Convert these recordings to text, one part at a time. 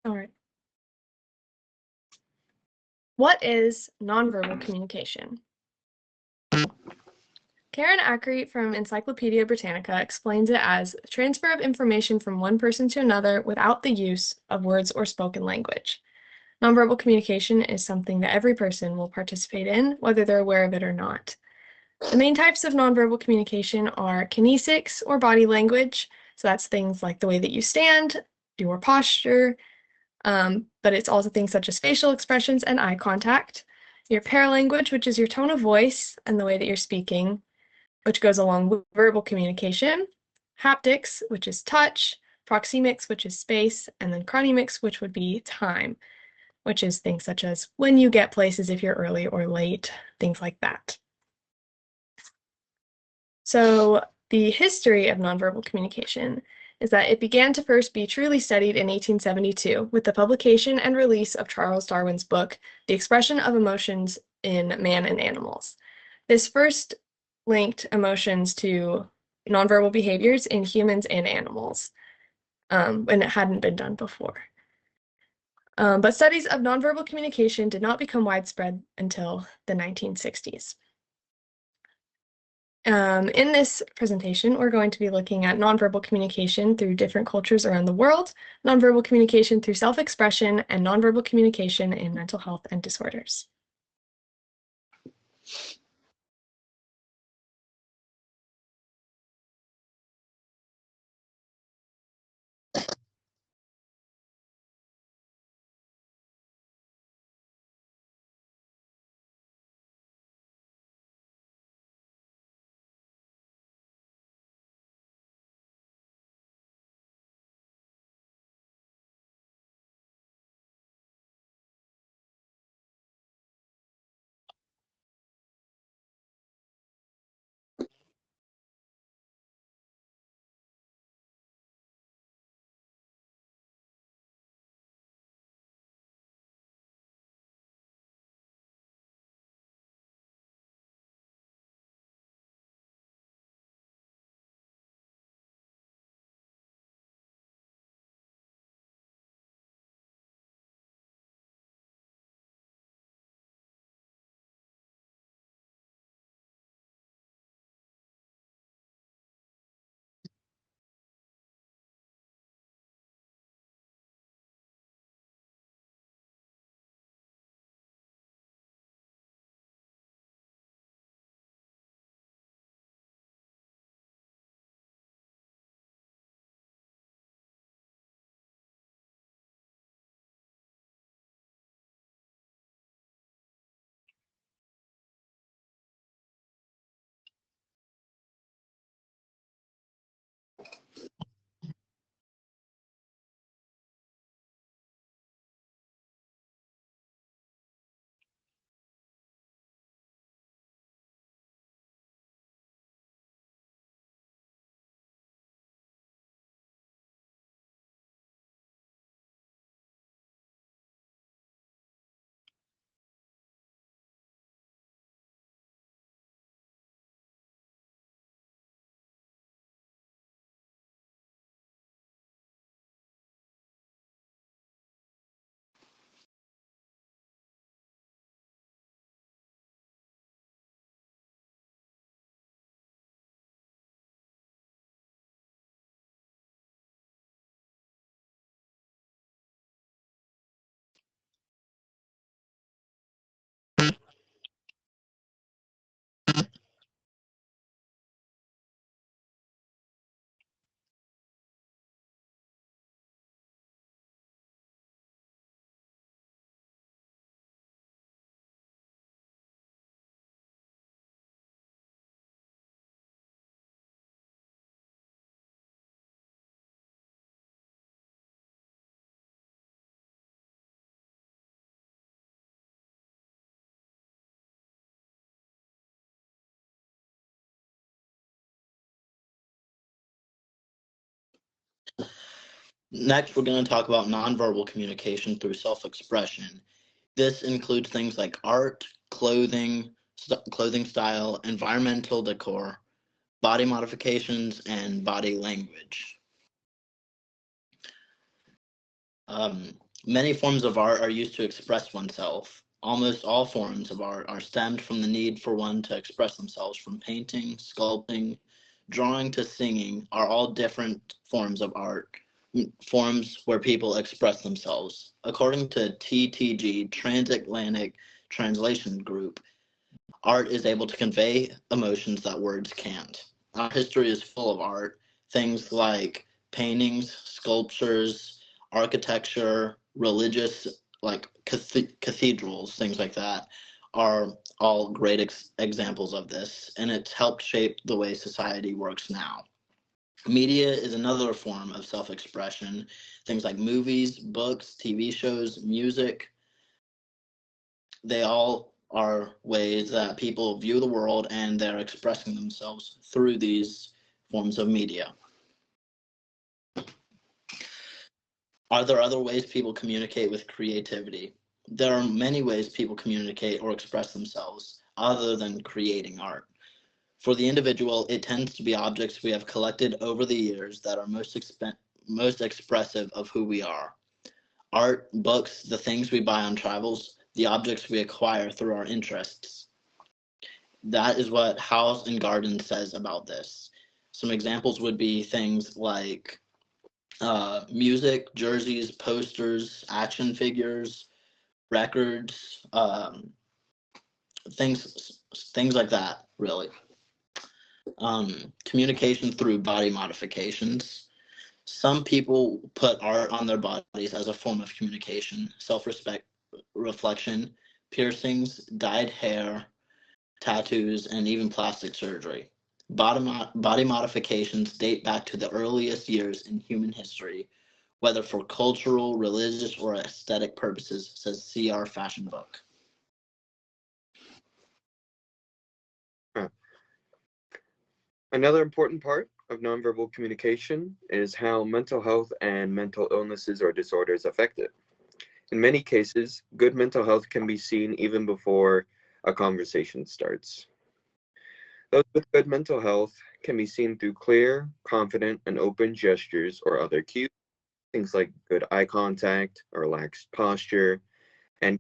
All right. What is nonverbal communication? Karen Ackery from Encyclopedia Britannica explains it as transfer of information from one person to another without the use of words or spoken language. Nonverbal communication is something that every person will participate in, whether they're aware of it or not. The main types of nonverbal communication are kinesics or body language. So that's things like the way that you stand, your posture, but it's also things such as facial expressions and eye contact. Your paralanguage, which is your tone of voice and the way that you're speaking, which goes along with verbal communication. Haptics, which is touch. Proxemics, which is space. And then chronemics, which would be time, which is things such as when you get places, if you're early or late, things like that. So the history of nonverbal communication is that it began to first be truly studied in 1872 with the publication and release of Charles Darwin's book, The Expression of Emotions in Man and Animals. This first linked emotions to nonverbal behaviors in humans and animals, when it hadn't been done before. But studies of nonverbal communication did not become widespread until the 1960s. In this presentation, we're going to be looking at nonverbal communication through different cultures around the world, nonverbal communication through self-expression, and nonverbal communication in mental health and disorders. Next, we're going to talk about nonverbal communication through self-expression. This includes things like art, clothing style, environmental decor, body modifications, and body language. Many forms of art are used to express oneself. Almost all forms of art are stemmed from the need for one to express themselves, from painting, sculpting, drawing to singing, are all different forms of art, forms where people express themselves. According to TTG, Transatlantic Translation Group, art is able to convey emotions that words can't. Our history is full of art, things like paintings, sculptures, architecture, religious, like cathedrals, things like that, are all great examples of this, and it's helped shape the way society works now. Media is another form of self expression. Things like movies, books, TV shows, music, they all are ways that people view the world and they're expressing themselves through these forms of media. Are there other ways people communicate with creativity? There are many ways people communicate or express themselves other than creating art. For the individual, it tends to be objects we have collected over the years that are most expressive of who we are. Art, books, the things we buy on travels, the objects we acquire through our interests. That is what House and Garden says about this. Some examples would be things like music, jerseys, posters, action figures, records, things like that. Really, communication through body modifications. Some people put art on their bodies as a form of communication, self-respect, reflection, piercings, dyed hair, tattoos, and even plastic surgery. Body modifications date back to the earliest years in human history, whether for cultural, religious, or aesthetic purposes, says CR Fashion Book. Another important part of nonverbal communication is how mental health and mental illnesses or disorders affect it. In many cases, good mental health can be seen even before a conversation starts. Those with good mental health can be seen through clear, confident, and open gestures or other cues, things like good eye contact or relaxed posture, and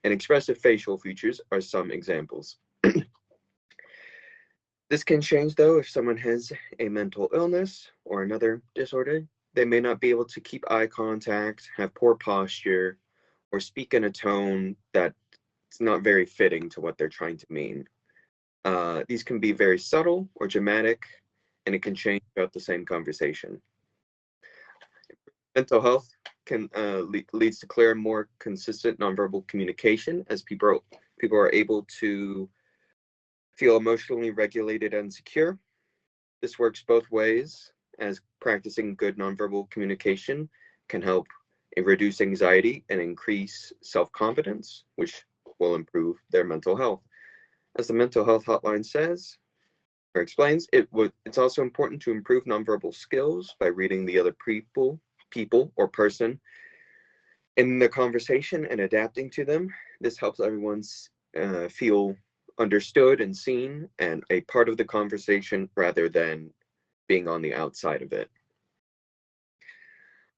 expressive facial features are some examples. This can change though if someone has a mental illness or another disorder. They may not be able to keep eye contact, have poor posture, or speak in a tone that's not very fitting to what they're trying to mean. These can be very subtle or dramatic, and it can change throughout the same conversation. Mental health can leads to clear and more consistent nonverbal communication as people are able to feel emotionally regulated and secure. This works both ways, as practicing good nonverbal communication can help reduce anxiety and increase self-confidence, which will improve their mental health. As the mental health hotline says, or explains, it's also important to improve nonverbal skills by reading the other people or person in the conversation and adapting to them. This helps everyone feel understood and seen and a part of the conversation rather than being on the outside of it.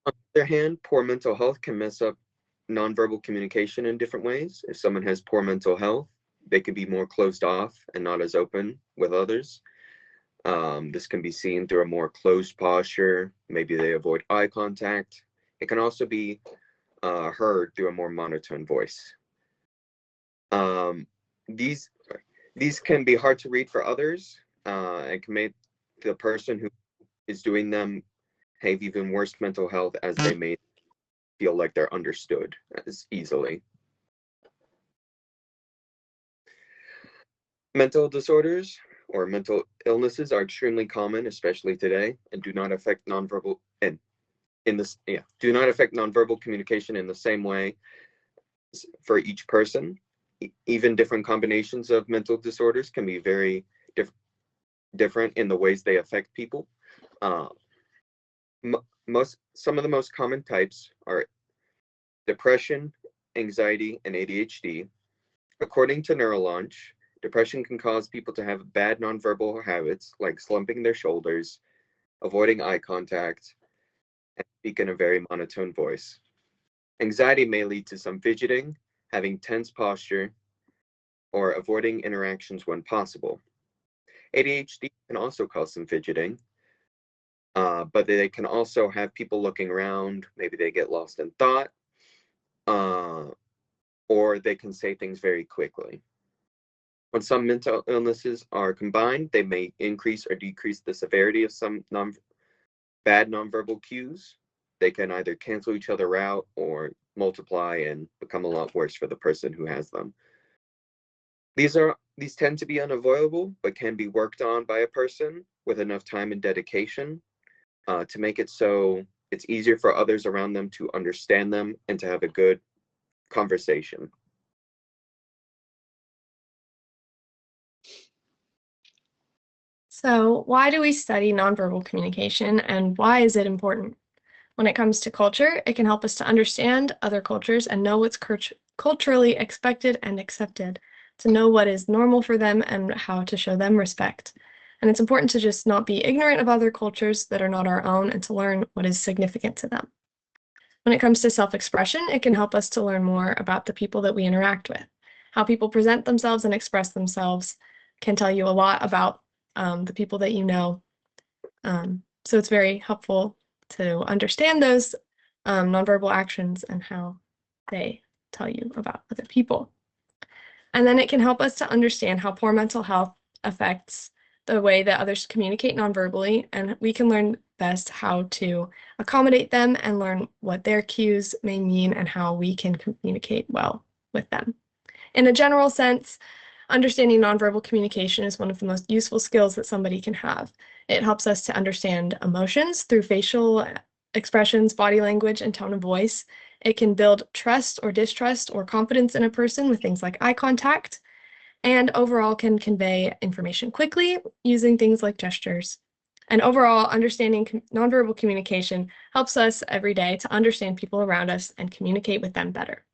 On the other hand, poor mental health can mess up nonverbal communication in different ways. If someone has poor mental health, they can be more closed off and not as open with others. This can be seen through a more closed posture. Maybe they avoid eye contact. It can also be heard through a more monotone voice. These can be hard to read for others and can make the person who is doing them have even worse mental health, as they may feel like they're understood as easily. Mental disorders or mental illnesses are extremely common, especially today, and do not affect nonverbal communication in the same way for each person. Even different combinations of mental disorders can be very different in the ways they affect people. Some of the most common types are depression, anxiety, and ADHD. According to Neurolaunch, depression can cause people to have bad nonverbal habits like slumping their shoulders, avoiding eye contact, and speak in a very monotone voice. Anxiety may lead to some fidgeting, having tense posture, or avoiding interactions when possible. ADHD can also cause some fidgeting, but they can also have people looking around. Maybe they get lost in thought, or they can say things very quickly. When some mental illnesses are combined, they may increase or decrease the severity of some bad nonverbal cues. They can either cancel each other out or multiply and become a lot worse for the person who has them. These tend to be unavoidable, but can be worked on by a person with enough time and dedication to make it so it's easier for others around them to understand them and to have a good conversation. So, why do we study nonverbal communication and why is it important? When it comes to culture, it can help us to understand other cultures and know what's culturally expected and accepted, to know what is normal for them and how to show them respect. And it's important to just not be ignorant of other cultures that are not our own and to learn what is significant to them. When it comes to self-expression, it can help us to learn more about the people that we interact with. How people present themselves and express themselves can tell you a lot about the people that you know. So it's very helpful to understand those nonverbal actions and how they tell you about other people. And then it can help us to understand how poor mental health affects the way that others communicate nonverbally, and we can learn best how to accommodate them and learn what their cues may mean and how we can communicate well with them. In a general sense, understanding nonverbal communication is one of the most useful skills that somebody can have. It helps us to understand emotions through facial expressions, body language, and tone of voice. It can build trust or distrust or confidence in a person with things like eye contact, and overall can convey information quickly using things like gestures. And overall, understanding nonverbal communication helps us every day to understand people around us and communicate with them better.